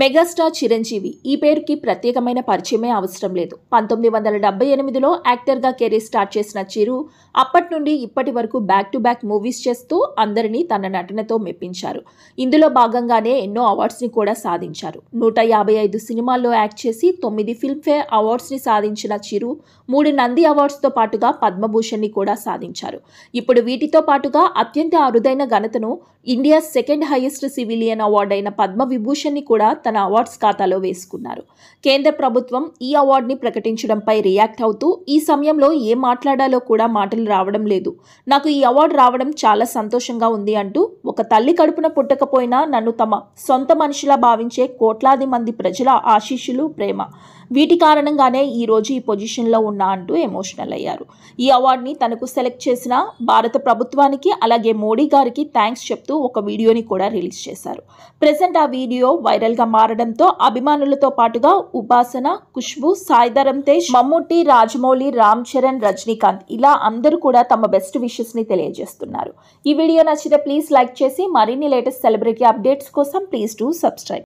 Megastar Chiranjeevi ఈ పేరుకి ప్రత్యేకమైన పరిచయమే అవసరం లేదు. 1978లో యాక్టర్గా కెరీర్ స్టార్ట్ చేసిన చిరు అప్పటి నుండి ఇప్పటి వరకు బ్యాక్ టు బ్యాక్ మూవీస్ చేస్తూ అందరినీ తన నటనతో మెప్పించారు. ఇందులో భాగంగానే ఎన్నో అవార్డ్స్ని కూడా సాధించారు. 155 సినిమాల్లో యాక్ట్ చేసి 9 ఫిల్మ్ఫేర్ అవార్డ్స్ని సాధించిన చిరు 3 నంది అవార్డ్స్తో పాటుగా పద్మభూషణ్ని కూడా సాధించారు. ఇప్పుడు వీటితో పాటుగా అత్యంత అరుదైన ఘనతను India second highest civilian award అయిన పద్మవిభూషణ్ని కూడా తన అవార్డ్స్ ఖాతాలో వేసుకున్నారు. కేంద్ర ప్రభుత్వం ఈ అవార్డుని ప్రకటించడంపై రియాక్ట్ అవుతూ ఈ సమయంలో ఏం మాట్లాడాలో కూడా మాటలు రావడం లేదు. నాకు ఈ అవార్డు రావడం చాలా సంతోషంగా ఉంది అంటూ ఒక తల్లి కడుపున పుట్టకపోయినా నన్ను తమ సొంత మనిషిలా భావించే కోట్లాది మంది ప్రజల ఆశీస్సులు, ప్రేమ వీటి కారణంగానే ఈ రోజు ఈ పొజిషన్లో ఉన్నా అంటూ ఎమోషనల్ అయ్యారు. ఈ అవార్డుని తనకు సెలెక్ట్ చేసిన భారత ప్రభుత్వానికి అలాగే మోడీ గారికి థ్యాంక్స్ చెప్తూ ఒక వీడియోని కూడా రిలీజ్ చేశారు. ప్రెసెంట్ ఆ వీడియో వైరల్గా మారడంతో అభిమానులతో పాటుగా ఉపాసన, ఖుష్బూ, సాయి ధరమ్ తేజ్, మమ్ముట్టి, రాజమౌళి, రామ్ చరణ్, రజనీకాంత్ ఇలా అందరూ కూడా తమ బెస్ట్ విషెస్ని తెలియజేస్తున్నారు. ఈ వీడియో నచ్చితే ప్లీజ్ లైక్ చేసి మరిన్ని లేటెస్ట్ సెలబ్రిటీ అప్డేట్స్ కోసం ప్లీజ్ డూ సబ్స్క్రైబ్.